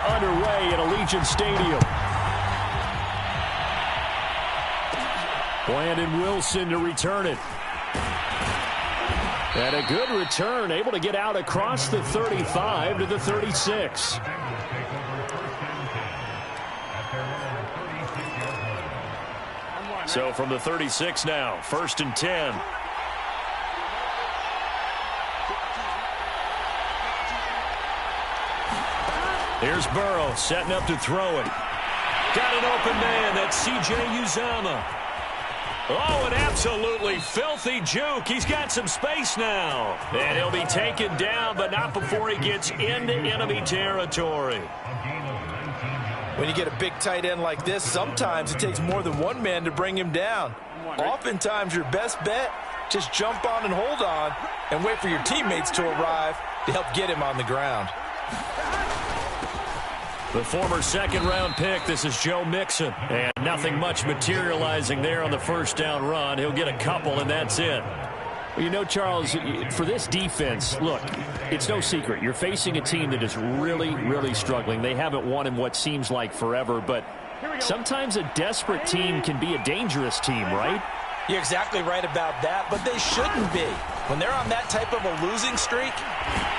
underway at Allegiant Stadium. Brandon Wilson to return it. And a good return, able to get out across the 35 to the 36. So from the 36 now, 1st and 10. Here's Burrow setting up to throw it. Got an open man. That's C.J. Uzomah. Oh, an absolutely filthy juke. He's got some space now. And he'll be taken down, but not before he gets into enemy territory. When you get a big tight end like this, sometimes it takes more than one man to bring him down. Oftentimes, your best bet, just jump on and hold on and wait for your teammates to arrive to help get him on the ground. The former second-round pick, this is Joe Mixon. And nothing much materializing there on the first down run. He'll get a couple, and that's it. Well, you know, Charles, for this defense, look, it's no secret. You're facing a team that is really, really struggling. They haven't won in what seems like forever, but sometimes a desperate team can be a dangerous team, right? You're exactly right about that, but they shouldn't be. When they're on that type of a losing streak,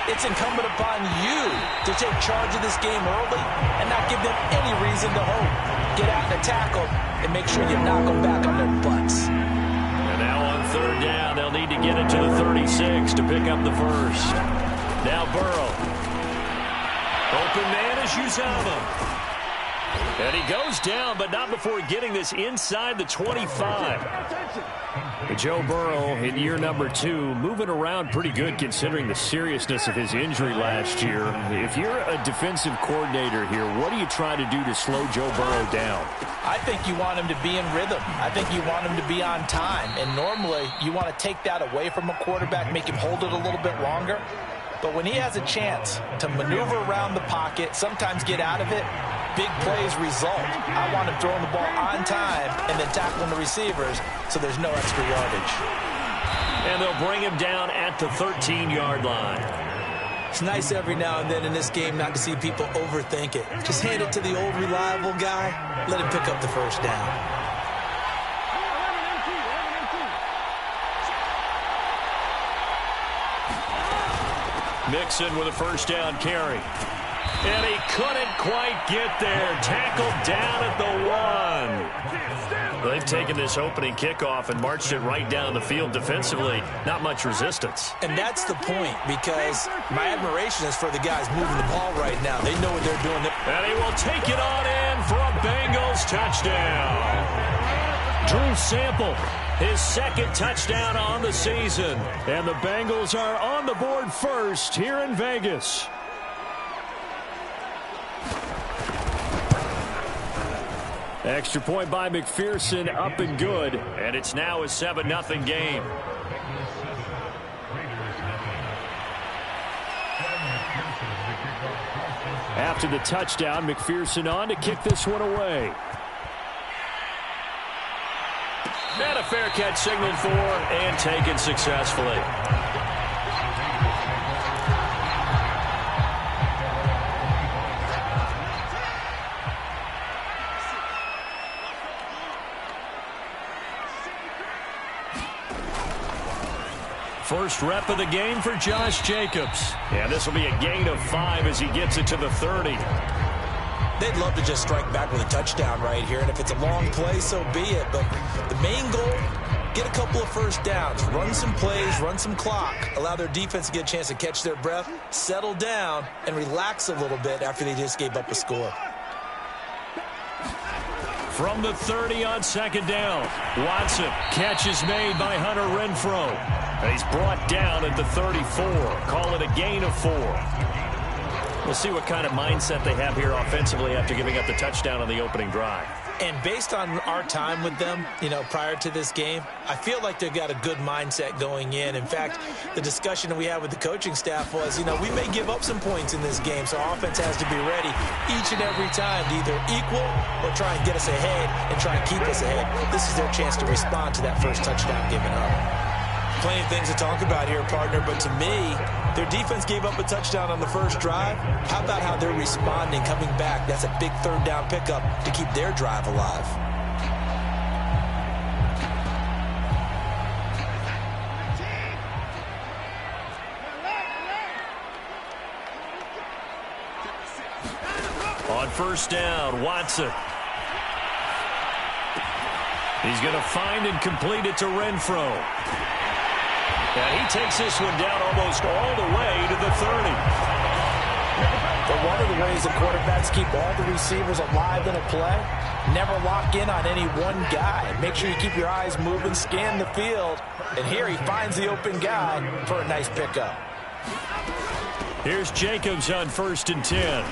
it's incumbent upon you to take charge of this game early and not give them any reason to hope. Get out and tackle and make sure you knock them back on their butts. And now on 3rd down, they'll need to get it to the 36 to pick up the first. Now Burrow. Open man is Uzomah. And he goes down, but not before getting this inside the 25. Joe Burrow in year number 2, moving around pretty good considering the seriousness of his injury last year. If you're a defensive coordinator here, what are you trying to do to slow Joe Burrow down? I think you want him to be in rhythm. I think you want him to be on time. And normally you want to take that away from a quarterback, make him hold it a little bit longer. But when he has a chance to maneuver around the pocket, sometimes get out of it, big plays result. I want him throwing the ball on time and then tackling the receivers so there's no extra yardage. And they'll bring him down at the 13-yard line. It's nice every now and then in this game not to see people overthink it. Just hand it to the old reliable guy. Let him pick up the first down. Mixon with a first down carry. And he couldn't quite get there. Tackled down at the 1. They've taken this opening kickoff and marched it right down the field defensively. Not much resistance. And that's the point, because my admiration is for the guys moving the ball right now. They know what they're doing. And he will take it on in for a Bengals touchdown. Drew Sample, his second touchdown on the season. And the Bengals are on the board first here in Vegas. Extra point by McPherson, up and good. And it's now a 7-0 game. After the touchdown, McPherson on to kick this one away. And a fair catch signaled for and taken successfully. First rep of the game for Josh Jacobs. And this will be a gain of 5 as he gets it to the 30. They'd love to just strike back with a touchdown right here, and if it's a long play, so be it. But the main goal, get a couple of first downs, run some plays, run some clock, allow their defense to get a chance to catch their breath, settle down, and relax a little bit after they just gave up a score. From the 30 on second down, Watson, catch is made by Hunter Renfrow. He's brought down at the 34. Call it a gain of 4. We'll see what kind of mindset they have here offensively after giving up the touchdown on the opening drive. And based on our time with them, prior to this game, I feel like they've got a good mindset going in. In fact, the discussion that we had with the coaching staff was, we may give up some points in this game, so our offense has to be ready each and every time to either equal or try and get us ahead and try and keep us ahead. This is their chance to respond to that first touchdown given up. Plenty of things to talk about here, partner, but to me, Their defense gave up a touchdown on the first drive. How about how they're responding, coming back? That's a big third down pickup to keep their drive alive. On first down, Watson. He's going to find and complete it to Renfro. And he takes this one down almost all the way to the 30. But one of the ways the quarterbacks keep all the receivers alive in a play, never lock in on any one guy. Make sure you keep your eyes moving, scan the field. And here he finds the open guy for a nice pickup. Here's Jacobs on first and 10.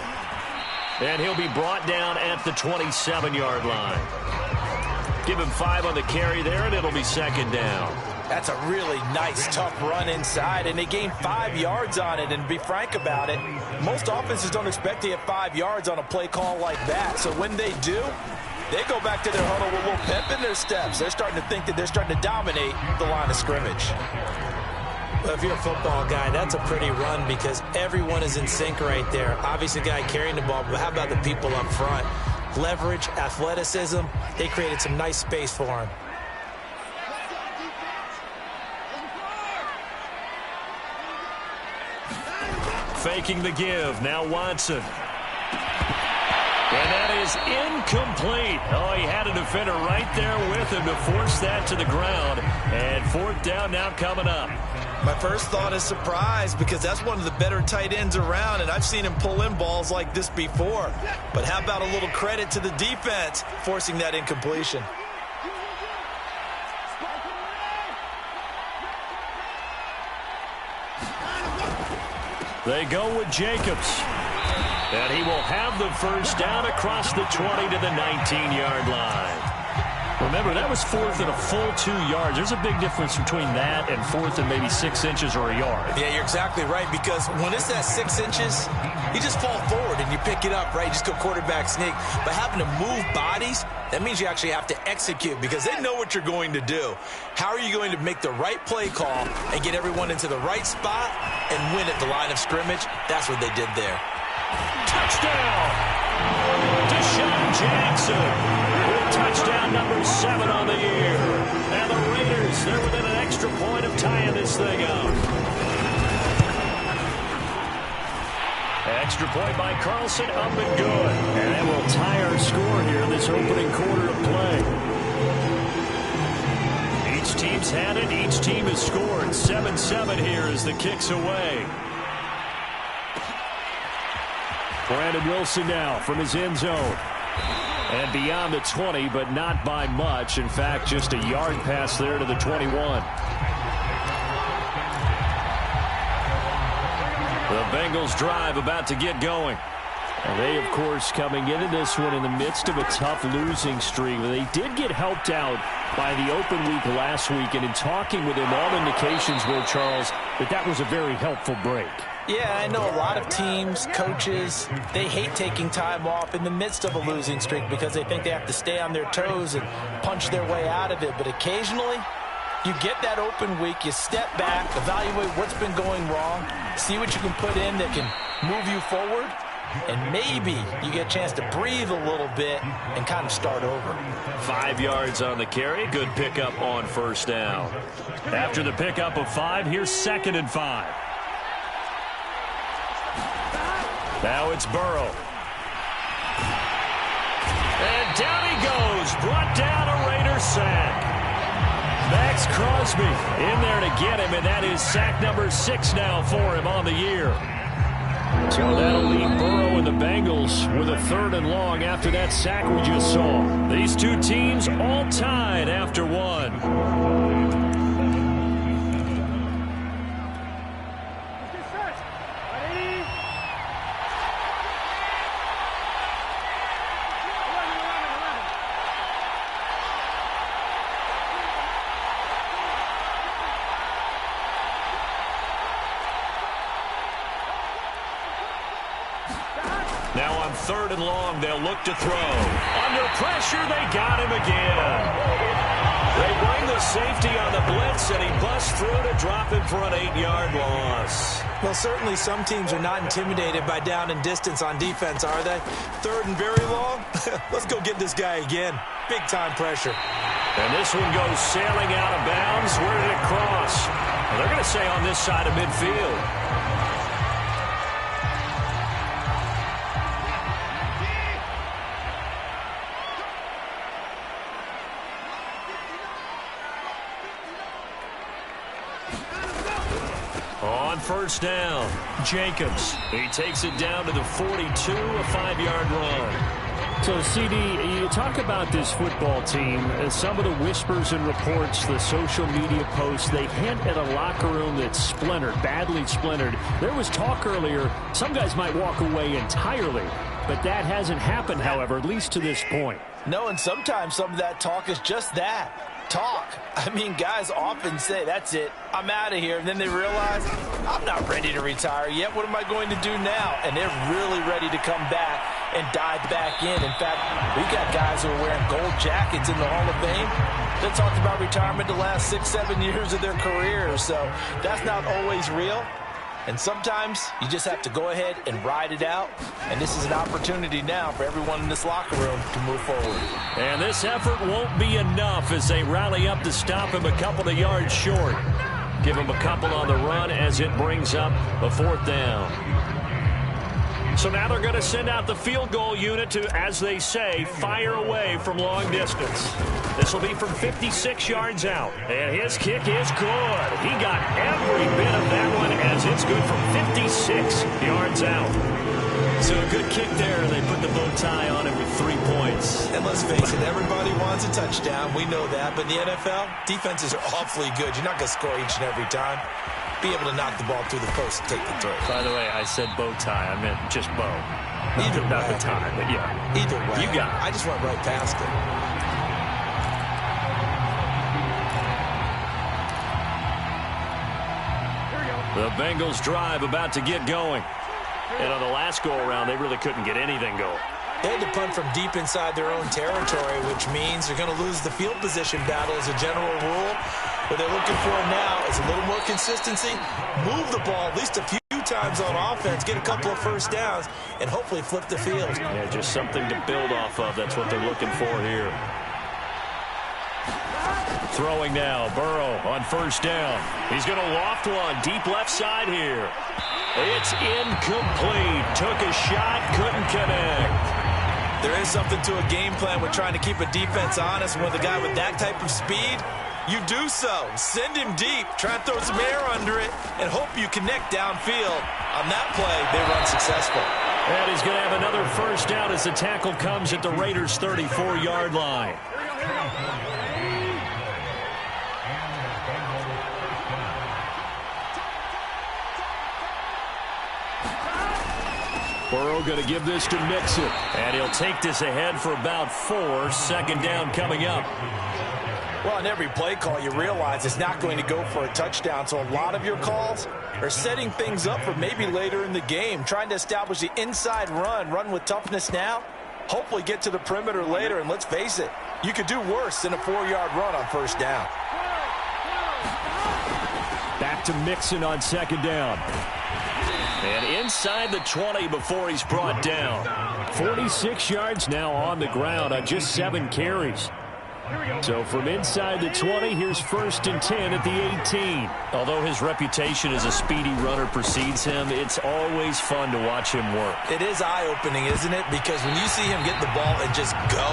And he'll be brought down at the 27-yard line. Give him 5 on the carry there, and it'll be second down. That's a really nice, tough run inside, and they gained 5 yards on it. And to be frank about it, most offenses don't expect to get 5 yards on a play call like that. So when they do, they go back to their huddle with a little pep in their steps. They're starting to think that they're starting to dominate the line of scrimmage. Well, if you're a football guy, that's a pretty run because everyone is in sync right there. Obviously, the guy carrying the ball, but how about the people up front? Leverage, athleticism, they created some nice space for him. Faking the give. Now Watson. And that is incomplete. Oh, he had a defender right there with him to force that to the ground. And fourth down now coming up. My first thought is surprise because that's one of the better tight ends around, and I've seen him pull in balls like this before. But how about a little credit to the defense forcing that incompletion? They go with Jacobs. And he will have the first down across the 20 to the 19-yard line. Remember, that was fourth and a full 2 yards. There's a big difference between that and fourth and maybe 6 inches or a yard. Yeah, you're exactly right, because when it's that 6 inches, you just fall forward and you pick it up, right? You just go quarterback sneak. But having to move bodies, that means you actually have to execute because they know what you're going to do. How are you going to make the right play call and get everyone into the right spot and win at the line of scrimmage? That's what they did there. Touchdown! Deshaun Jackson with touchdown number 7 on the year. And the Raiders, they're within an extra point of tying this thing up. Extra point by Carlson, up and good. And that will tie our score here in this opening quarter of play. Each team's had it. Each team has scored. 7-7 here as the kick's away. Brandon Wilson now from his end zone. And beyond the 20, but not by much. In fact, just a yard pass there to the 21. The Bengals drive about to get going. And they, of course, coming into this one in the midst of a tough losing streak. They did get helped out by the open week last week. And in talking with him, all indications were, Charles, that was a very helpful break. Yeah, I know a lot of teams, coaches, they hate taking time off in the midst of a losing streak because they think they have to stay on their toes and punch their way out of it. But occasionally, you get that open week, you step back, evaluate what's been going wrong, see what you can put in that can move you forward, and maybe you get a chance to breathe a little bit and kind of start over. 5 yards on the carry. Good pickup on first down. After the pickup of 5, here's 2nd and 5. Now it's Burrow. And down he goes. Brought down a Raider sack. Max Crosby in there to get him, and that is sack number 6 now for him on the year. So that'll leave Burrow and the Bengals with a 3rd and long after that sack we just saw. These two teams all tied after 1. Now on 3rd and long, they'll look to throw. Under pressure, they got him again. They bring the safety on the blitz, and he busts through to drop him for an 8-yard loss. Well, certainly some teams are not intimidated by down and distance on defense, are they? Third and very long? Let's go get this guy again. Big-time pressure. And this one goes sailing out of bounds. Where did it cross? Well, they're going to say on this side of midfield. On first down, Jacobs. He takes it down to the 42, a 5-yard run. So, CD, you talk about this football team, some of the whispers and reports, the social media posts, they hint at a locker room that's splintered, badly splintered. There was talk earlier, some guys might walk away entirely, but that hasn't happened, however, at least to this point. No, and sometimes some of that talk is just that. Talk. I mean, guys often say, that's it, I'm out of here. And then they realize, I'm not ready to retire yet. What am I going to do now? And they're really ready to come back and dive back in. In fact, we got guys who are wearing gold jackets in the Hall of Fame that talked about retirement the last 6-7 years of their careers. So that's not always real. And sometimes you just have to go ahead and ride it out. And this is an opportunity now for everyone in this locker room to move forward. And this effort won't be enough as they rally up to stop him a couple of yards short. Give him a couple on the run as it brings up a 4th down. So now they're going to send out the field goal unit to, as they say, fire away from long distance. This will be from 56 yards out. And his kick is good. He got every bit of that one as it's good from 56 yards out. So a good kick there. They put the bow tie on it with 3 points. And let's face it, everybody wants a touchdown. We know that. But in the NFL, defenses are awfully good. You're not going to score each and every time. Be able to knock the ball through the post and take the throw. By the way, I said bow tie. I meant just bow. Either not way. the tie, but yeah. Either way. You got it. I just went right past it. The Bengals drive about to get going. And on the last go-around, they really couldn't get anything going. They had to punt from deep inside their own territory, which means they're going to lose the field position battle as a general rule. What they're looking for now is a little more consistency, move the ball at least a few times on offense, get a couple of first downs, and hopefully flip the field. Yeah, just something to build off of. That's what they're looking for here. Throwing now, Burrow on first down. He's going to loft one deep left side here. It's incomplete. Took a shot, couldn't connect. There is something to a game plan with trying to keep a defense honest. With a guy with that type of speed, you do so. Send him deep, try and throw some air under it, and hope you connect downfield. On that play, they run successful. And he's going to have another first down as the tackle comes at the Raiders' 34-yard line. Burrow going to give this to Mixon. And he'll take this ahead for about 4. Second down coming up. Well, on every play call, you realize it's not going to go for a touchdown. So a lot of your calls are setting things up for maybe later in the game, trying to establish the inside run with toughness now, hopefully get to the perimeter later. And let's face it, you could do worse than a 4-yard run on first down. Back to Mixon on second down. And inside the 20 before he's brought down. 46 yards now on the ground on just 7 carries. So from inside the 20, here's 1st and 10 at the 18. Although his reputation as a speedy runner precedes him, it's always fun to watch him work. It is eye-opening, isn't it? Because when you see him get the ball and just go,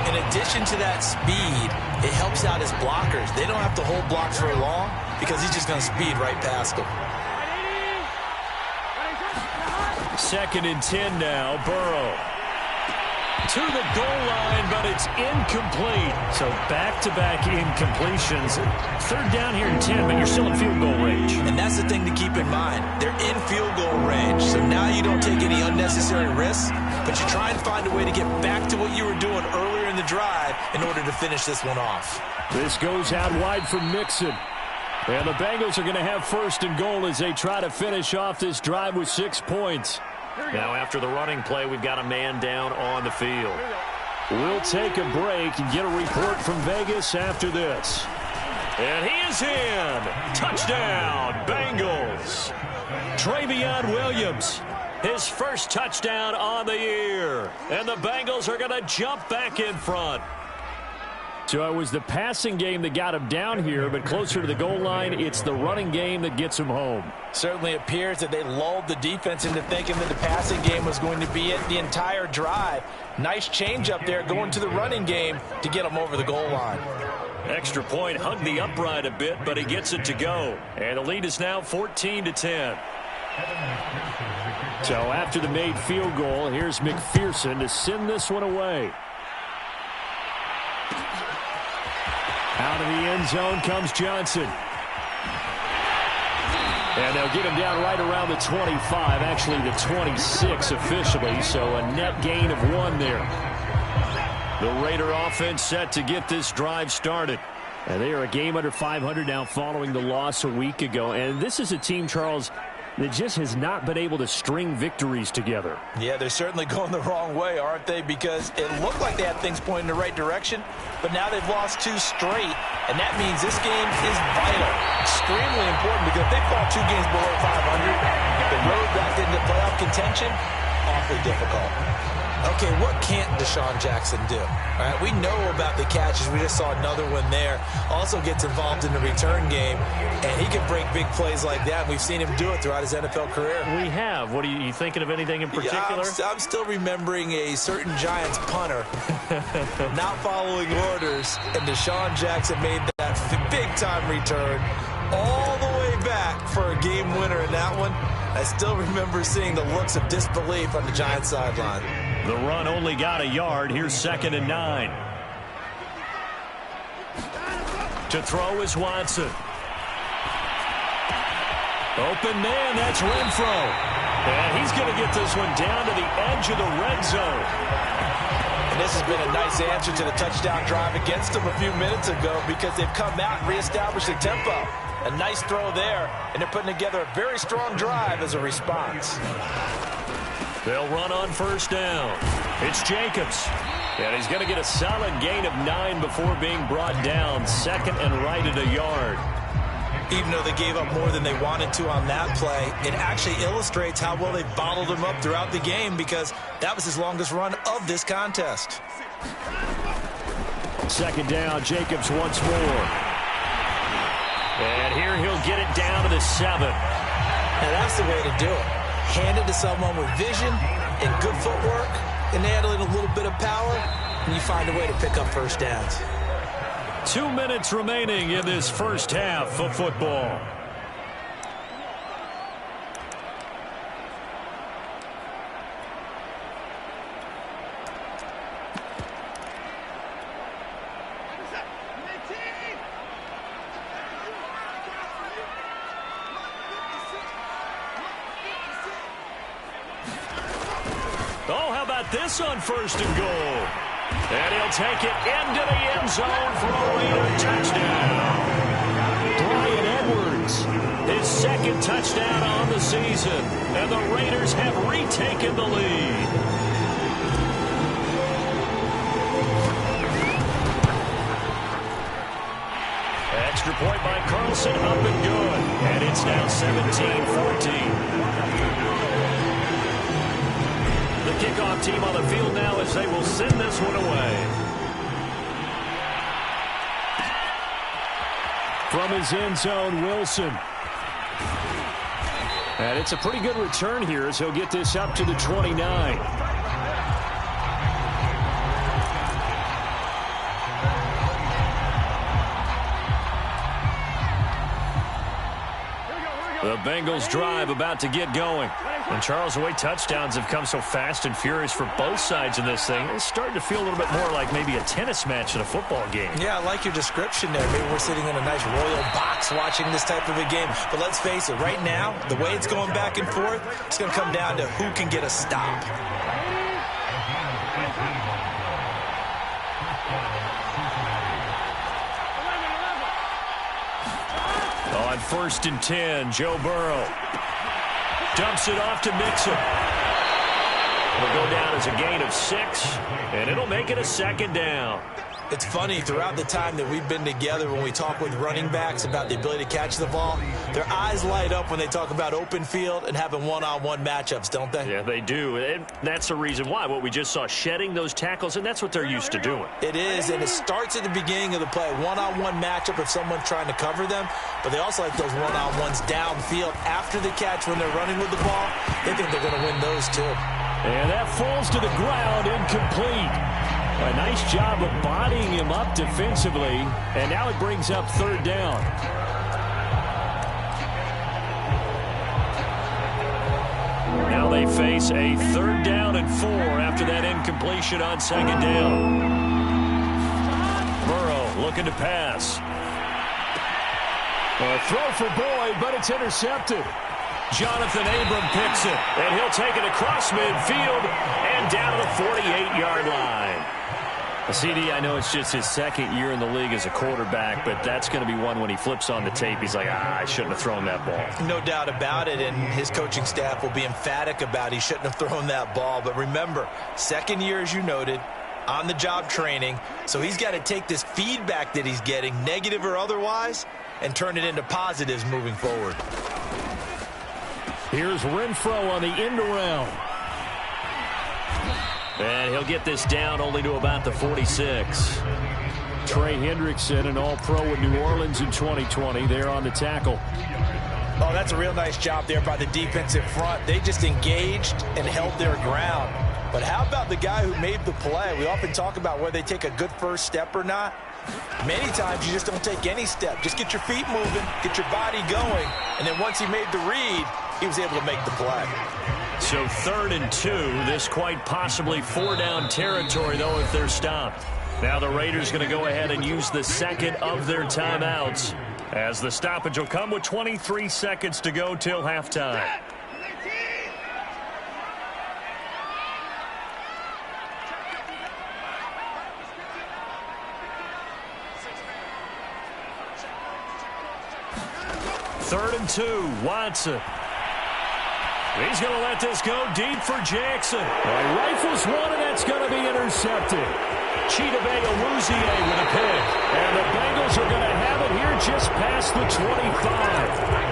in addition to that speed, it helps out his blockers. They don't have to hold blocks for long because he's just going to speed right past them. 2nd and 10 now, Burrow. To the goal line, but it's incomplete. So back-to-back incompletions. 3rd down here and 10, but you're still in field goal range. And that's the thing to keep in mind. They're in field goal range. So now you don't take any unnecessary risks, but you try and find a way to get back to what you were doing earlier in the drive in order to finish this one off. This goes out wide for Mixon. And the Bengals are going to have 1st and goal as they try to finish off this drive with 6 points. Now after the running play, we've got a man down on the field. We'll take a break and get a report from Vegas after this. And he is in. Touchdown, Bengals. Travion Williams, his first touchdown on the year. And the Bengals are going to jump back in front. So it was the passing game that got him down here, but closer to the goal line, it's the running game that gets him home. Certainly appears that they lulled the defense into thinking that the passing game was going to be it the entire drive. Nice change up there going to the running game to get him over the goal line. Extra point, hugged the upright a bit, but he gets it to go. And the lead is now 14-10. So after the made field goal, here's McPherson to send this one away. Out of the end zone comes Johnson. And they'll get him down right around the 25, actually the 26 officially, so a net gain of 1 there. The Raider offense set to get this drive started. And they are a game under 500 now following the loss a week ago. And this is a team, Charles, that just has not been able to string victories together. Yeah, they're certainly going the wrong way, aren't they? Because it looked like they had things pointing in the right direction, but now they've lost 2 straight, and that means this game is vital, extremely important, because if they fall 2 games below 500, the road back into playoff contention, awfully difficult. Okay, what can't Deshaun Jackson do? All right, we know about the catches. We just saw another one there. Also gets involved in the return game, and he can break big plays like that. We've seen him do it throughout his NFL career. We have. What are you thinking of anything in particular? Yeah, I'm still remembering a certain Giants punter not following orders, and Deshaun Jackson made that big-time return all the way back for a game winner in that one. I still remember seeing the looks of disbelief on the Giants sideline. The run only got a yard. Here's 2nd and 9. To throw is Watson. Open man, that's Renfro. And he's going to get this one down to the edge of the red zone. And this has been a nice answer to the touchdown drive against them a few minutes ago, because they've come out and reestablished the tempo. A nice throw there, and they're putting together a very strong drive as a response. They'll run on 1st down. It's Jacobs. And he's going to get a solid gain of 9 before being brought down. 2nd and right at a yard. Even though they gave up more than they wanted to on that play, it actually illustrates how well they bottled him up throughout the game, because that was his longest run of this contest. 2nd down, Jacobs once more. And here he'll get it down to the 7. Now that's the way to do it. Hand it to someone with vision and good footwork, and add in a little bit of power, and you find a way to pick up 1st downs. 2 minutes remaining in this first half of football. Oh, how about this on 1st and goal? And he'll take it into the end zone for a Raider touchdown. Bryan Edwards, his 2nd touchdown on the season. And the Raiders have retaken the lead. Extra point by Carlson, up and good. And it's now 17-14. The kickoff team on the field now as they will send this one away. From his end zone, Wilson. And it's a pretty good return here as he'll get this up to the 29. The Bengals drive about to get going. And Charles, the way touchdowns have come so fast and furious for both sides in this thing, it's starting to feel a little bit more like maybe a tennis match in a football game. Yeah, I like your description there. Maybe we're sitting in a nice royal box watching this type of a game. But let's face it, right now, the way it's going back and forth, it's going to come down to who can get a stop. On 1st and 10, Joe Burrow dumps it off to Mixon. It'll go down as a gain of 6, and it'll make it a 2nd down. It's funny, throughout the time that we've been together, when we talk with running backs about the ability to catch the ball, their eyes light up when they talk about open field and having one-on-one matchups, don't they? Yeah, they do. And that's the reason why. What we just saw, shedding those tackles, and that's what they're used to doing. It is, and it starts at the beginning of the play. One-on-one matchup if someone's trying to cover them, but they also like those one-on-ones downfield after the catch when they're running with the ball. They think they're going to win those too. And that falls to the ground, incomplete. A nice job of bodying him up defensively, and now it brings up 3rd down. Now they face a 3rd down and 4 after that incompletion on 2nd down. Burrow looking to pass. A throw for Boyd, but it's intercepted. Jonathan Abram picks it, and he'll take it across midfield and down to the 48-yard line. CD, I know it's just his 2nd year in the league as a quarterback, but that's going to be one when he flips on the tape, he's like, I shouldn't have thrown that ball. No doubt about it, and his coaching staff will be emphatic about he shouldn't have thrown that ball. But remember, 2nd year, as you noted, on-the-job training, so he's got to take this feedback that he's getting, negative or otherwise, and turn it into positives moving forward. Here's Renfro on the end around. And he'll get this down only to about the 46. Trey Hendrickson, an all-pro with New Orleans in 2020. There on the tackle. Oh, that's a real nice job there by the defensive front. They just engaged and held their ground. But how about the guy who made the play? We often talk about whether they take a good first step or not. Many times you just don't take any step. Just get your feet moving, get your body going, and then once he made the read, he was able to make the play. So 3rd and 2, this quite possibly 4-down territory, though, if they're stopped. Now the Raiders going to go ahead and use the 2nd of their timeouts, as the stoppage will come with 23 seconds to go till halftime. Third and 2, Watson. He's going to let this go deep for Jackson. Rifles one, and that's going to be intercepted. Chidobe Awuzie with a pick. And the Bengals are going to have it here just past the 25.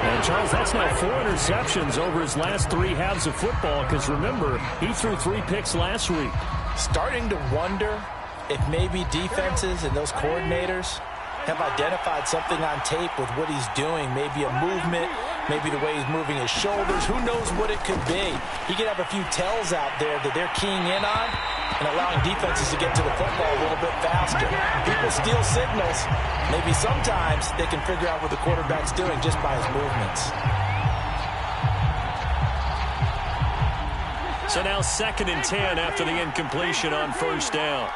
And, Charles, that's now 4 interceptions over his last 3 halves of football, because, remember, he threw 3 picks last week. Starting to wonder if maybe defenses and those coordinators have identified something on tape with what he's doing. Maybe a movement, maybe the way he's moving his shoulders. Who knows what it could be? He could have a few tells out there that they're keying in on and allowing defenses to get to the football a little bit faster. People steal signals. Maybe sometimes they can figure out what the quarterback's doing just by his movements. So now 2nd and 10 after the incompletion on 1st down.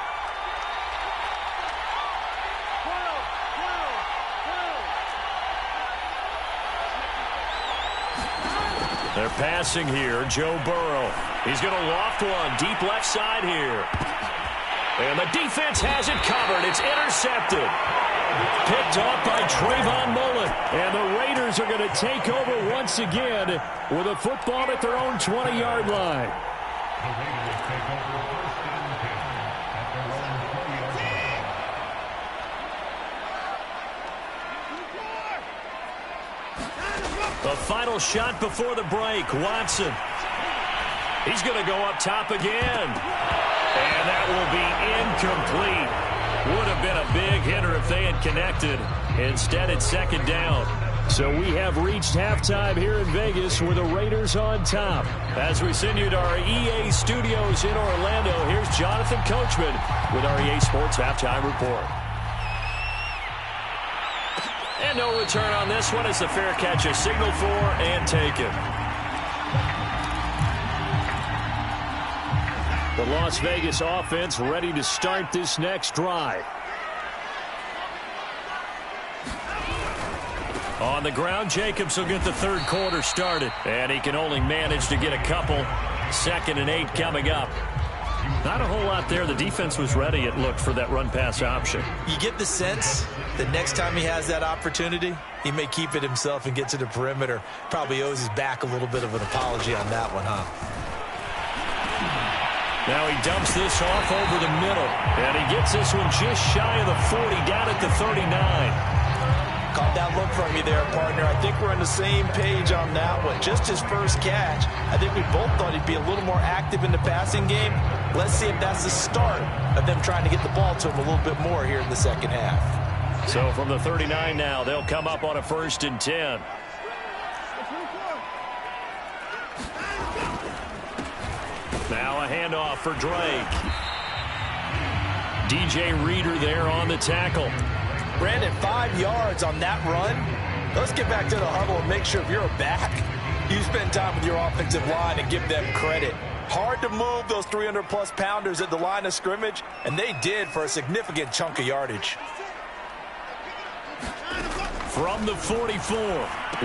They're passing here. Joe Burrow. He's going to loft one. Deep left side here. And the defense has it covered. It's intercepted. Picked off by Trayvon Mullen. And the Raiders are going to take over once again with a football at their own 20-yard line. The final shot before the break. Watson. He's going to go up top again. And that will be incomplete. Would have been a big hitter if they had connected. Instead, it's 2nd down. So we have reached halftime here in Vegas with the Raiders on top. As we send you to our EA studios in Orlando, here's Jonathan Coachman with our EA Sports Halftime Report. And no return on this one as the fair catch is signaled for and taken. The Las Vegas offense ready to start this next drive. On the ground, Jacobs will get the 3rd quarter started. And he can only manage to get a couple. 2nd and 8 coming up. Not a whole lot there. The defense was ready, it looked, for that run-pass option. You get the sense that next time he has that opportunity, he may keep it himself and get to the perimeter. Probably owes his back a little bit of an apology on that one, huh? Now he dumps this off over the middle. And he gets this one just shy of the 40, down at the 39. Caught that look from you there, partner. I think we're on the same page on that one. Just his first catch. I think we both thought he'd be a little more active in the passing game. Let's see if that's the start of them trying to get the ball to him a little bit more here in the second half. So from the 39 now, they'll come up on a 1st and 10. Now a handoff for Drake. DJ Reader there on the tackle. Brandon, 5 yards on that run. Let's get back to the huddle and make sure if you're a back, you spend time with your offensive line and give them credit. Hard to move those 300-plus pounders at the line of scrimmage, and they did for a significant chunk of yardage. From the 44,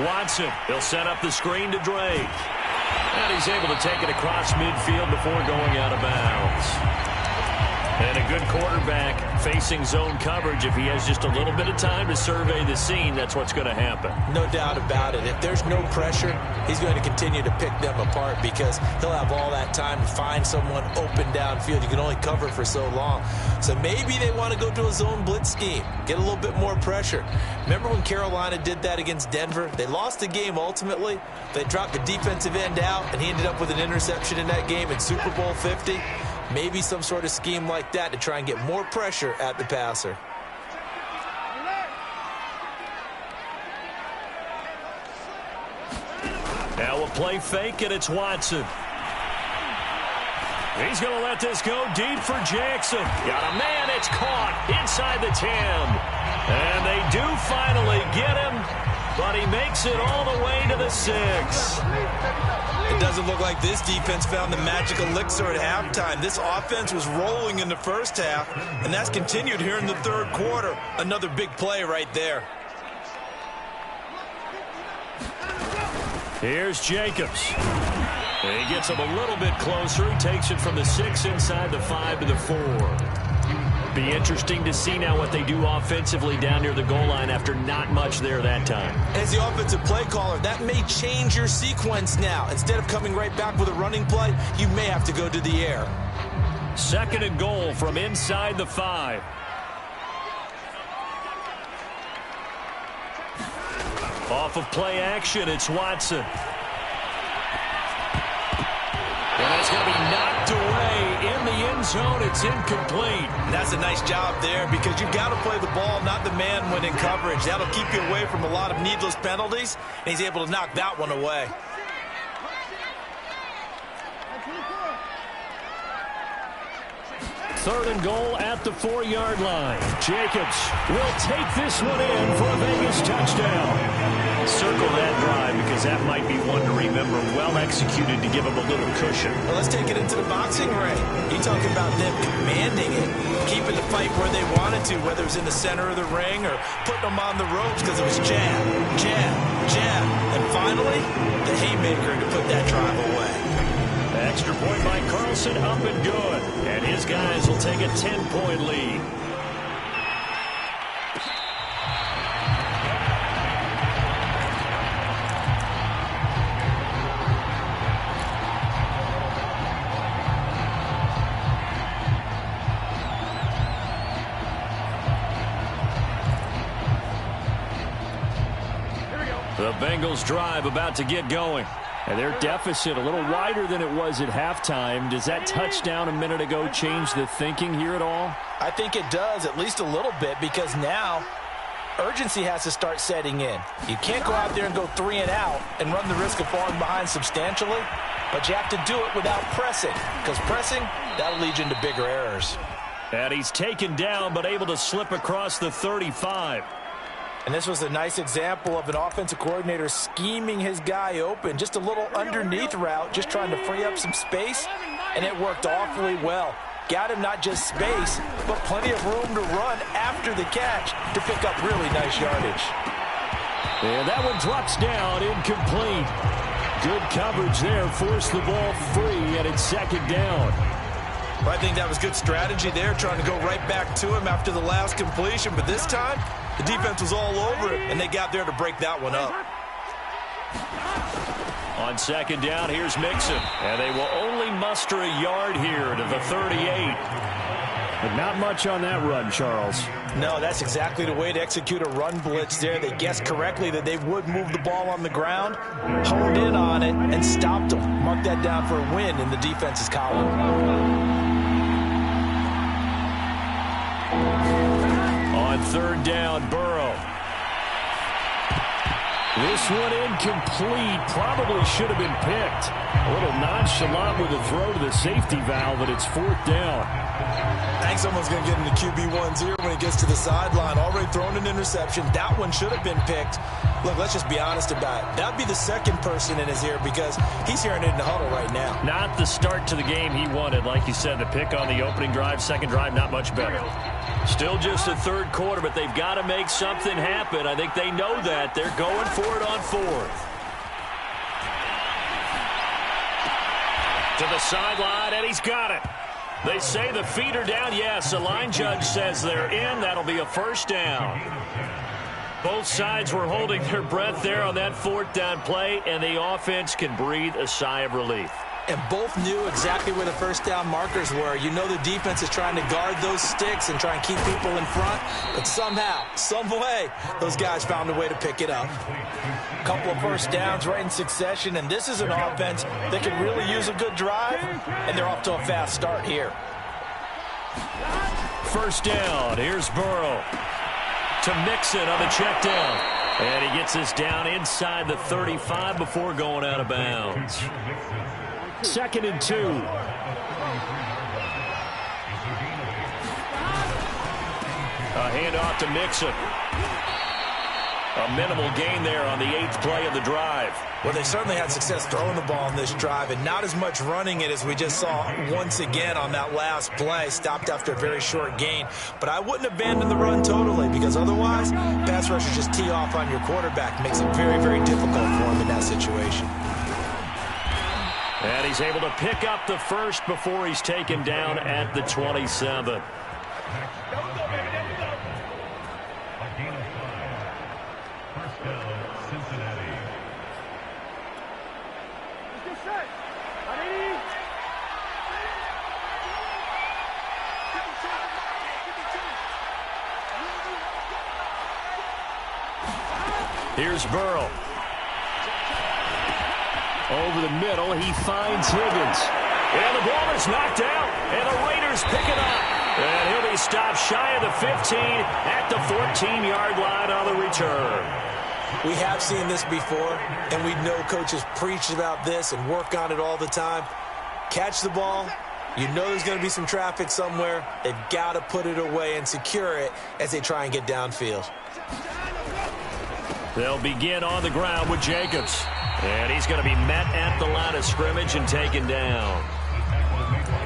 Watson. He'll set up the screen to Drake. And he's able to take it across midfield before going out of bounds. And a good quarterback facing zone coverage. If he has just a little bit of time to survey the scene, that's what's going to happen. No doubt about it. If there's no pressure, he's going to continue to pick them apart because he'll have all that time to find someone open downfield. You can only cover for so long. So maybe they want to go to a zone blitz scheme, get a little bit more pressure. Remember when Carolina did that against Denver? They lost the game ultimately. They dropped the defensive end out, and he ended up with an interception in that game in Super Bowl 50. Maybe some sort of scheme like that to try and get more pressure at the passer. Now we'll play fake, and it's Watson. He's going to let this go deep for Jackson. Got a man, it's caught inside the 10. And they do finally get him, but he makes it all the way to the 6. It doesn't look like this defense found the magic elixir at halftime. This offense was rolling in the first half, and that's continued here in the third quarter. Another big play right there. Here's Jacobs. And he gets him a little bit closer. He takes it from the 6 inside the 5 to the 4. Be interesting to see now what they do offensively down near the goal line after not much there that time. As the offensive play caller, that may change your sequence now. Instead of coming right back with a running play, you may have to go to the air. 2nd and goal from inside the 5. Off of play action, it's Watson. And it's going to be knocked away in the end zone. It's incomplete. And that's a nice job there because you've got to play the ball, not the man when in coverage. That'll keep you away from a lot of needless penalties, and he's able to knock that one away. Third and goal at the 4-yard line. Jacobs will take this one in for a Vegas touchdown. Circle that drive because that might be one to remember. Well executed to give him a little cushion. Well, let's take it into the boxing ring. You talk about them commanding it, keeping the fight where they wanted to, whether it was in the center of the ring or putting them on the ropes because it was jab, jab, jab. And finally, the haymaker to put that drive away. Extra point by Carlson, up and good. And his guys will take a 10-point lead. The Bengals drive about to get going. And their deficit a little wider than it was at halftime. Does that touchdown a minute ago change the thinking here at all? I think it does, at least a little bit, because now urgency has to start setting in. You can't go out there and go 3 and out and run the risk of falling behind substantially, but you have to do it without pressing, because pressing, that'll lead you into bigger errors. And he's taken down, but able to slip across the 35. And this was a nice example of an offensive coordinator scheming his guy open. Just a little underneath route, just trying to free up some space, and it worked awfully well. Got him not just space, but plenty of room to run after the catch to pick up really nice yardage. And that one drops down, incomplete. Good coverage there, forced the ball free, and it's 2nd down. Well, I think that was good strategy there, trying to go right back to him after the last completion. But this time, the defense was all over it, and they got there to break that one up. On second down, here's Mixon. And they will only muster a yard here to the 38. But not much on that run, Charles. No, that's exactly the way to execute a run blitz there. They guessed correctly that they would move the ball on the ground, honed in on it, and stopped them. Mark that down for a win in the defense's column. On third down, Burrow. This one incomplete. Probably should have been picked. A little nonchalant with a throw to the safety valve, but it's fourth down. I think someone's going to get into QB1's ear when he gets to the sideline. Already thrown an interception. That one should have been picked. Look, let's just be honest about it. That would be the second person in his ear because he's hearing it in the huddle right now. Not the start to the game he wanted. Like you said, the pick on the opening drive, second drive, not much better. Still just a third quarter, but they've got to make something happen. I think they know that. They're going for it on fourth. To the sideline, and he's got it. They say the feet are down. Yes, the line judge says they're in. That'll be a first down. Both sides were holding their breath there on that fourth down play, and the offense can breathe a sigh of relief. And both knew exactly where the first down markers were. You know the defense is trying to guard those sticks and try and keep people in front. But somehow, some way, those guys found a way to pick it up. A couple of first downs right in succession, and this is an offense that can really use a good drive, and they're off to a fast start here. First down. Here's Burrow to Mixon on the check down. And he gets us down inside the 35 before going out of bounds. Second and 2. A handoff to Mixon. A minimal gain there on the 8th play of the drive. Well, they certainly had success throwing the ball on this drive and not as much running it as we just saw once again on that last play. Stopped after a very short gain. But I wouldn't abandon the run totally because otherwise, pass rushers just tee off on your quarterback. Makes it very, very difficult for him in that situation. And he's able to pick up the first before he's taken down at the 27. Here's Burrow. Over the middle, he finds Higgins. And the ball is knocked out, and the Raiders pick it up. And he'll be stopped shy of the 15 at the 14-yard line on the return. We have seen this before, and we know coaches preach about this and work on it all the time. Catch the ball. You know there's going to be some traffic somewhere. They've got to put it away and secure it as they try and get downfield. They'll begin on the ground with Jacobs. And he's going to be met at the line of scrimmage and taken down.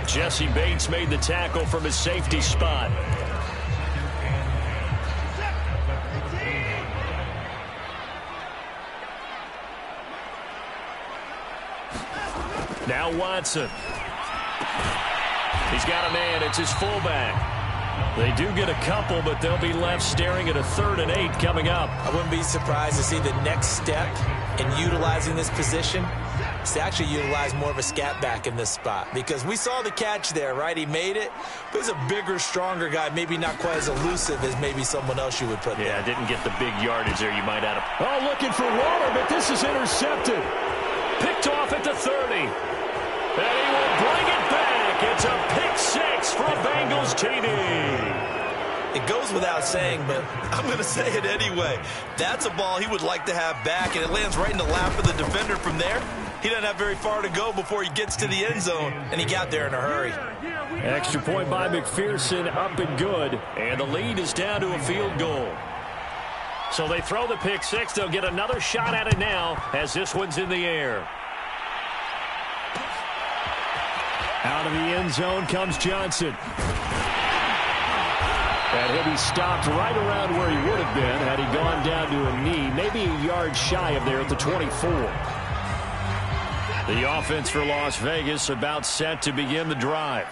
Jesse Bates made the tackle from his safety spot. Now Watson. He's got a man. It's his fullback. They do get a couple, but they'll be left staring at a 3rd and 8 coming up. I wouldn't be surprised to see the next step in utilizing this position is to actually utilize more of a scat back in this spot. Because we saw the catch there, right? He made it, but he's a bigger, stronger guy, maybe not quite as elusive as maybe someone else you would put there. Yeah, didn't get the big yardage there you might have. Oh, looking for Waller, but this is intercepted. Picked off at the 30. And he will bring it back. It's a pick 6 for a Bengals TD. It goes without saying, but I'm going to say it anyway. That's a ball he would like to have back, and it lands right in the lap of the defender from there. He doesn't have very far to go before he gets to the end zone, and he got there in a hurry. Extra point by McPherson, up and good. And the lead is down to a field goal. So they throw the pick 6. They'll get another shot at it now as this one's in the air. Out of the end zone comes Johnson. And he'll be stopped right around where he would have been had he gone down to a knee, maybe a yard shy of there at the 24. The offense for Las Vegas about set to begin the drive.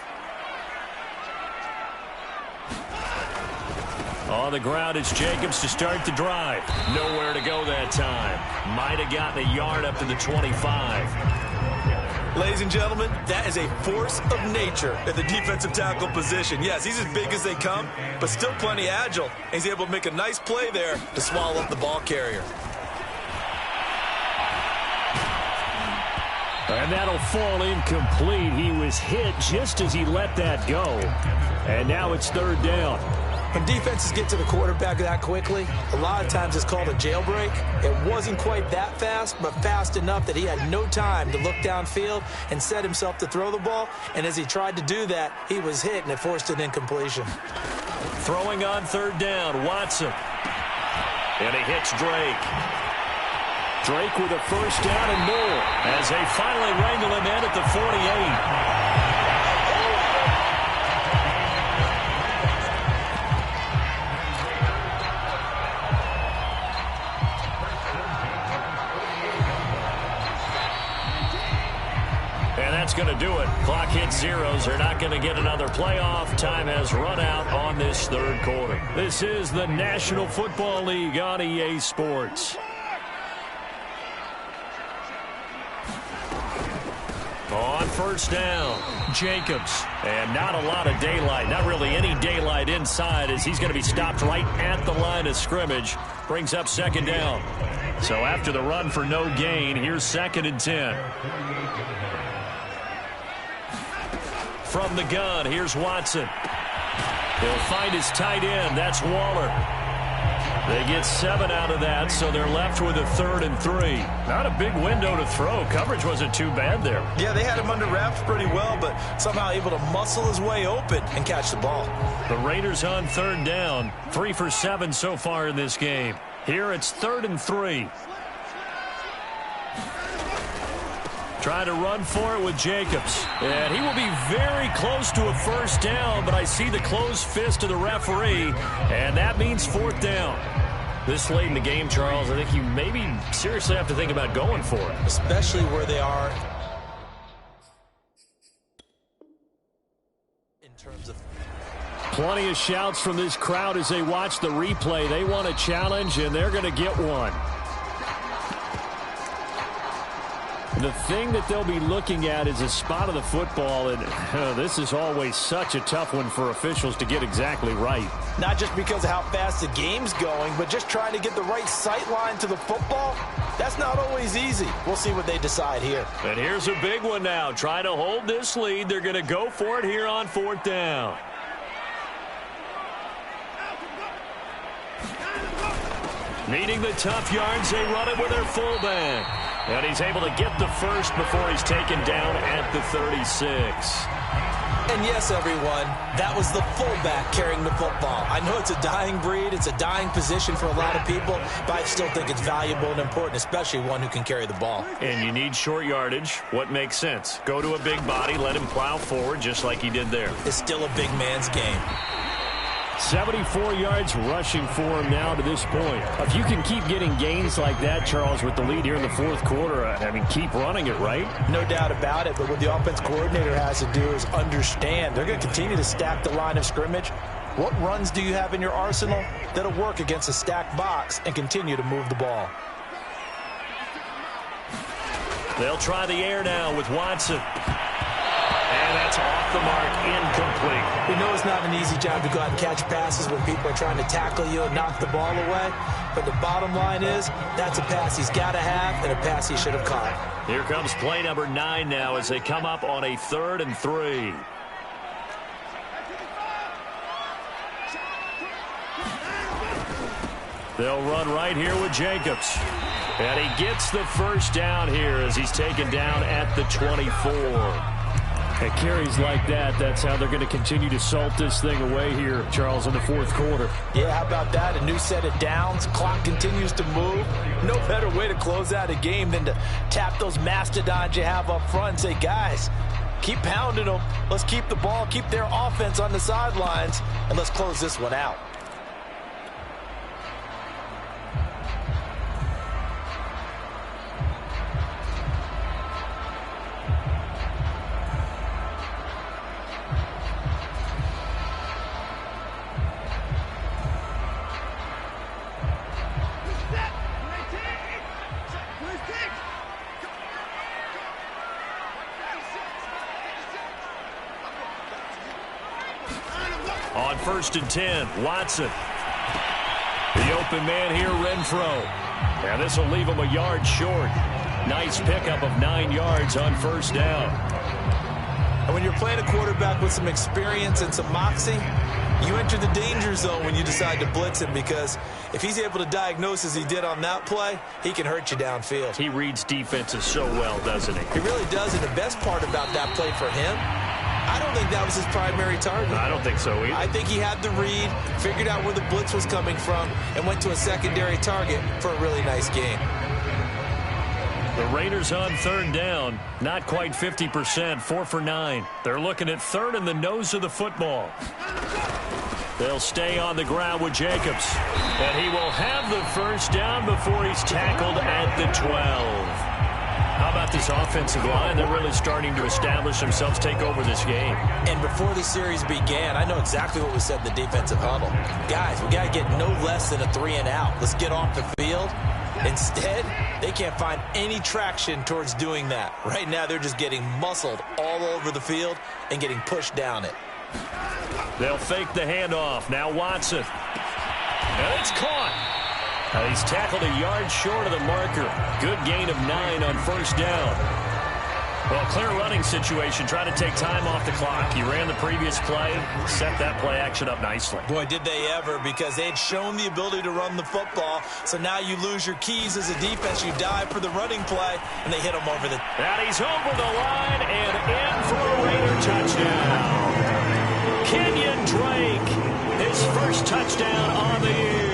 On the ground, it's Jacobs to start the drive. Nowhere to go that time. Might have gotten a yard up to the 25. Ladies and gentlemen, that is a force of nature at the defensive tackle position. Yes, he's as big as they come, but still plenty agile. He's able to make a nice play there to swallow up the ball carrier. And that'll fall incomplete. He was hit just as he let that go. And now it's third down. When defenses get to the quarterback that quickly, a lot of times it's called a jailbreak. It wasn't quite that fast, but fast enough that he had no time to look downfield and set himself to throw the ball. And as he tried to do that, he was hit, and it forced an incompletion. Throwing on third down, Watson. And he hits Drake. Drake with a first down and more as they finally wrangle him in at the 48. That's going to do it. Clock hits zeros. They're not going to get another playoff. Time has run out on this third quarter. This is the National Football League on EA Sports. On first down, Jacobs. And not a lot of daylight. Not really any daylight inside as he's going to be stopped right at the line of scrimmage. Brings up second down. So after the run for no gain, here's 2nd and 10. From the gun, here's Watson. He'll find his tight end. That's Waller. They get 7 out of that, so they're left with a 3rd and 3. Not a big window to throw. Coverage wasn't too bad there. Yeah, they had him under wraps pretty well, but somehow able to muscle his way open and catch the ball. The Raiders on third down. 3 for 7 so far in this game. Here it's 3rd and 3. Trying to run for it with Jacobs. And he will be very close to a first down, but I see the closed fist of the referee, and that means 4th down. This late in the game, Charles, I think you maybe seriously have to think about going for it. Especially where they are in terms of... Plenty of shouts from this crowd as they watch the replay. They want a challenge, and they're going to get one. The thing that they'll be looking at is a spot of the football, and this is always such a tough one for officials to get exactly right. Not just because of how fast the game's going, but just trying to get the right sight line to the football. That's not always easy. We'll see what they decide here. And here's a big one now. Trying to hold this lead. They're going to go for it here on 4th down. Needing the tough yards, they run it with their fullback. And he's able to get the first before he's taken down at the 36. And yes, everyone, that was the fullback carrying the football. I know it's a dying breed. It's a dying position for a lot of people, but I still think it's valuable and important, especially one who can carry the ball. And you need short yardage. What makes sense? Go to a big body, let him plow forward just like he did there. It's still a big man's game. 74 yards rushing for him now to this point. If you can keep getting gains like that, Charles, with the lead here in the 4th quarter, I mean, keep running it, right? No doubt about it, but what the offense coordinator has to do is understand. They're going to continue to stack the line of scrimmage. What runs do you have in your arsenal that'll work against a stacked box and continue to move the ball? They'll try the air now with Watson. And that's off the mark, incomplete. We know it's not an easy job to go out and catch passes when people are trying to tackle you and knock the ball away. But the bottom line is, that's a pass he's got to have and a pass he should have caught. Here comes play number 9 now as they come up on a 3rd and 3. They'll run right here with Jacobs. And he gets the first down here as he's taken down at the 24. At carries like that, that's how they're going to continue to salt this thing away here, Charles, in the 4th quarter. Yeah, how about that? A new set of downs. Clock continues to move. No better way to close out a game than to tap those mastodons you have up front and say, guys, keep pounding them. Let's keep the ball, keep their offense on the sidelines, and let's close this one out. first and 10. Watson. The open man here, Renfro. And this will leave him a yard short. Nice pickup of 9 yards on first down. And when you're playing a quarterback with some experience and some moxie, you enter the danger zone when you decide to blitz him, because if he's able to diagnose as he did on that play, he can hurt you downfield. He reads defenses so well, doesn't he? He really does, and the best part about that play for him, I don't think that was his primary target. I don't think so either. I think he had the read, figured out where the blitz was coming from, and went to a secondary target for a really nice gain. The Raiders on third down, not quite 50%, 4 for 9. They're looking at third in the nose of the football. They'll stay on the ground with Jacobs. And he will have the first down before he's tackled at the 12. How about this offensive line? They're really starting to establish themselves, take over this game. And before the series began, I know exactly what was said in the defensive huddle. Guys, we got to get no less than a 3-and-out. Let's get off the field. Instead, they can't find any traction towards doing that. Right now, they're just getting muscled all over the field and getting pushed down it. They'll fake the handoff. Now Watson. And it's caught. He's tackled a yard short of the marker. Good gain of 9 on first down. Well, clear running situation. Trying to take time off the clock. He ran the previous play, set that play action up nicely. Boy, did they ever, because they had shown the ability to run the football. So now you lose your keys as a defense. You dive for the running play, and they hit him over the... And he's over the line and in for a Raider touchdown. Kenyon Drake, his first touchdown on the year.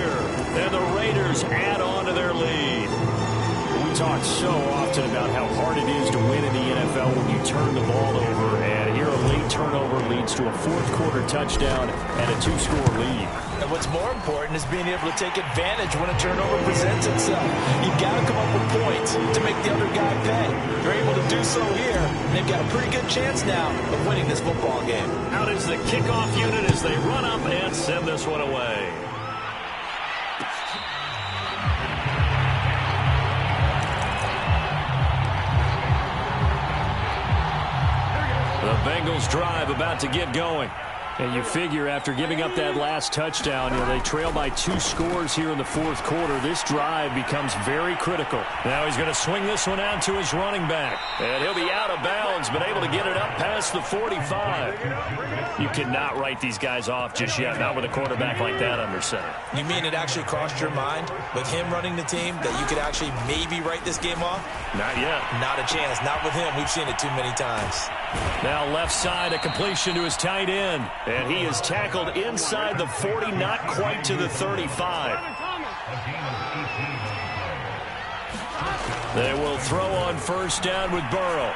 And the Raiders add on to their lead. We talk so often about how hard it is to win in the NFL when you turn the ball over. And here a late turnover leads to a fourth-quarter touchdown and a 2-score lead. And what's more important is being able to take advantage when a turnover presents itself. You've got to come up with points to make the other guy pay. They're able to do so here. They've got a pretty good chance now of winning this football game. Out is the kickoff unit as they run up and send this one away. The Bengals drive about to get going. And you figure after giving up that last touchdown, they trail by 2 scores here in the fourth quarter. This drive becomes very critical. Now he's going to swing this one out to his running back. And he'll be out of bounds, but able to get it up past the 45. You cannot write these guys off just yet, not with a quarterback like that under center. You mean it actually crossed your mind with him running the team that you could actually maybe write this game off? Not yet. Not a chance. Not with him. We've seen it too many times. Now left side, a completion to his tight end. And he is tackled inside the 40, not quite to the 35. They will throw on first down with Burrow.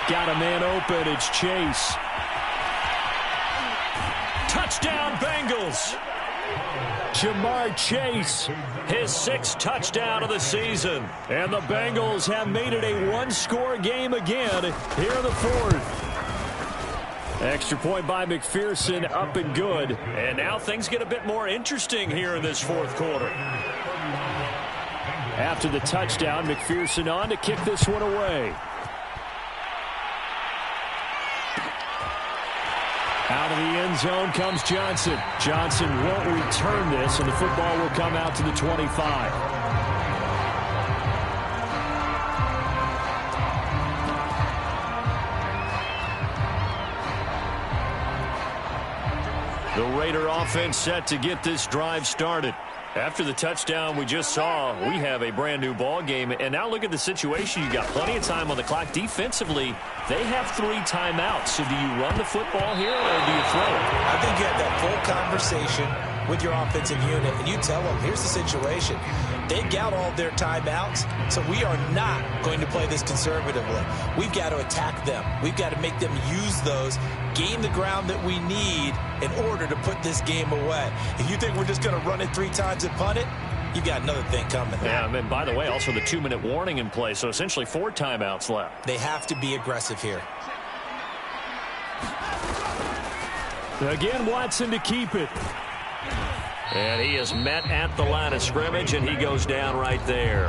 Got a man open. It's Chase. Touchdown, Bengals. Ja'Marr Chase, his 6th touchdown of the season. And the Bengals have made it a 1-score game again here in the fourth. Extra point by McPherson, up and good. And now things get a bit more interesting here in this fourth quarter. After the touchdown, McPherson on to kick this one away. Out of the end zone comes Johnson. Johnson won't return this, and the football will come out to the 25. The Raider offense set to get this drive started. After the touchdown we just saw, we have a brand new ball game. And now look at the situation. You got plenty of time on the clock. Defensively, they have 3 timeouts. So do you run the football here or do you throw it? I think you have that full conversation with your offensive unit, and you tell them, here's the situation. They got all their timeouts, so we are not going to play this conservatively. We've got to attack them. We've got to make them use those, gain the ground that we need in order to put this game away. If you think we're just going to run it 3 times and punt it, you've got another thing coming. Yeah, and by the way, also the 2-minute warning in play, so essentially 4 timeouts left. They have to be aggressive here. Again, Watson to keep it. And he is met at the line of scrimmage, and he goes down right there.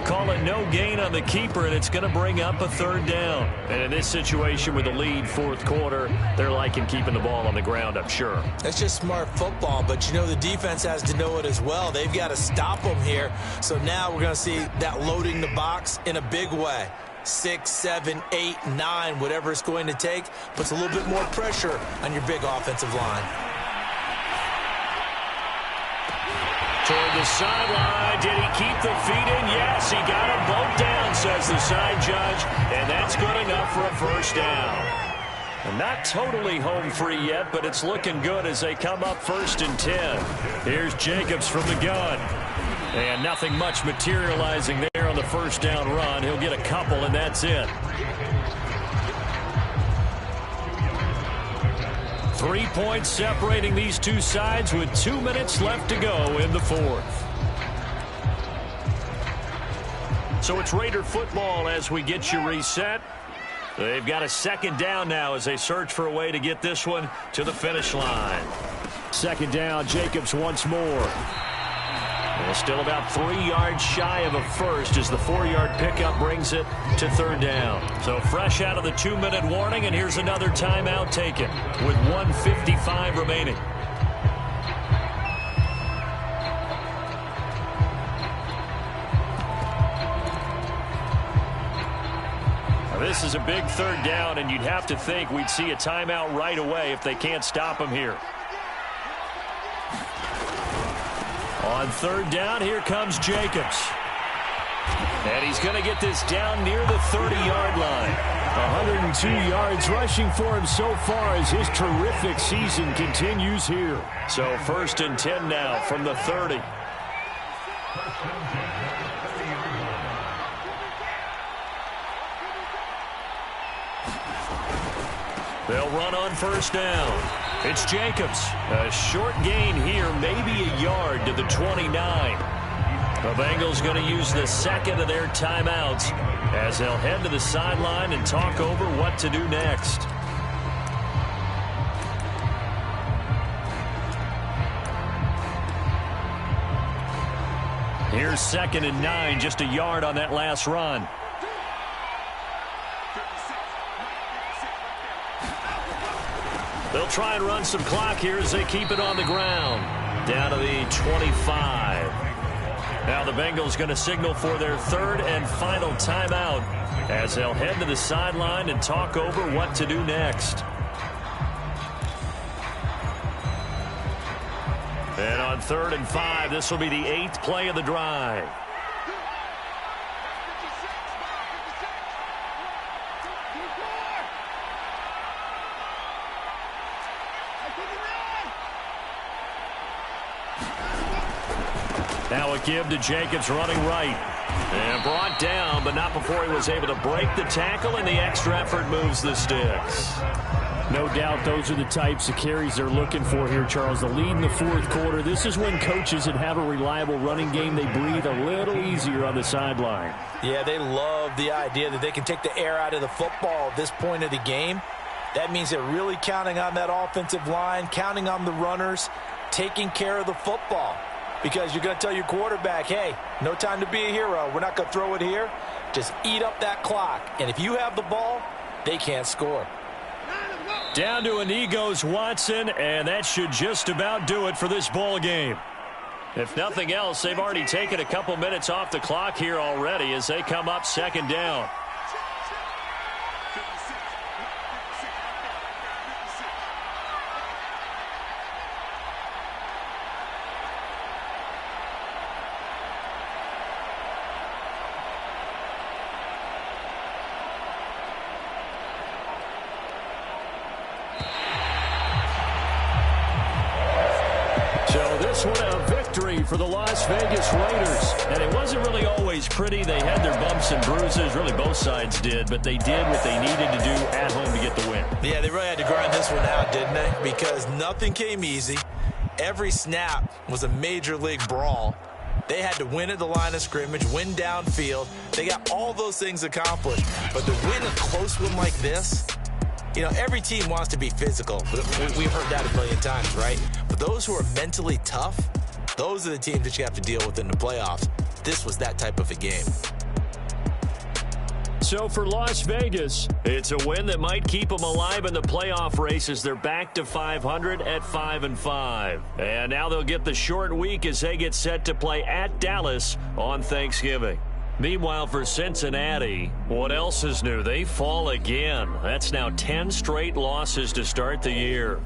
Call it no gain on the keeper, and it's going to bring up a third down. And in this situation with the lead, fourth quarter, they're liking keeping the ball on the ground, I'm sure. That's just smart football, but you know the defense has to know it as well. They've got to stop them here. So now we're going to see that loading the box in a big way. 6, 7, 8, 9, whatever it's going to take, puts a little bit more pressure on your big offensive line. Toward the sideline. Did he keep the feet in? Yes, he got them both down, says the side judge, and that's good enough for a first down. And not totally home free yet, but it's looking good as they come up 1st and 10. Here's Jacobs from the gun. And nothing much materializing there on the first down run. He'll get a couple, and that's it. 3 points separating these two sides with 2 minutes left to go in the fourth. So it's Raider football as we get you reset. They've got a second down now as they search for a way to get this one to the finish line. Second down, Jacobs once more. And still about 3 yards shy of a first as the 4-yard pickup brings it to third down. So fresh out of the 2-minute warning, and here's another timeout taken with 1:55 remaining. Now this is a big third down, and you'd have to think we'd see a timeout right away if they can't stop him here. On third down, here comes Jacobs. And he's going to get this down near the 30-yard line. 102 yards rushing for him so far as his terrific season continues here. So 1st and 10 now from the 30. They'll run on first down. It's Jacobs. A short gain here, maybe a yard to the 29. The Bengals going to use the second of their timeouts as they'll head to the sideline and talk over what to do next. Here's 2nd and 9, just a yard on that last run. They'll try and run some clock here as they keep it on the ground. Down to the 25. Now the Bengals going to signal for their third and final timeout as they'll head to the sideline and talk over what to do next. And on 3rd and 5, this will be the 8th play of the drive. Now a give to Jacobs running right. And brought down, but not before he was able to break the tackle, and the extra effort moves the sticks. No doubt those are the types of carries they're looking for here, Charles. The lead in the fourth quarter. This is when coaches that have a reliable running game, they breathe a little easier on the sideline. Yeah, they love the idea that they can take the air out of the football at this point of the game. That means they're really counting on that offensive line, counting on the runners, taking care of the football. Because you're going to tell your quarterback, hey, no time to be a hero. We're not going to throw it here. Just eat up that clock. And if you have the ball, they can't score. Down to a knee goes Watson, and that should just about do it for this ball game. If nothing else, they've already taken a couple minutes off the clock here already as they come up 2nd down. A victory for the Las Vegas Raiders. And it wasn't really always pretty. They had their bumps and bruises. Really, both sides did. But they did what they needed to do at home to get the win. Yeah, they really had to grind this one out, didn't they? Because nothing came easy. Every snap was a major league brawl. They had to win at the line of scrimmage, win downfield. They got all those things accomplished. But to win a close one like this, you know, every team wants to be physical. We've heard that a million times, right? But those who are mentally tough, those are the teams that you have to deal with in the playoffs. this was that type of a game. So for Las Vegas, it's a win that might keep them alive in the playoff race as they're back to 500 at 5-5. And now they'll get the short week as they get set to play at Dallas on Thanksgiving. Meanwhile, for Cincinnati, what else is new? They fall again. That's now 10 straight losses to start the year.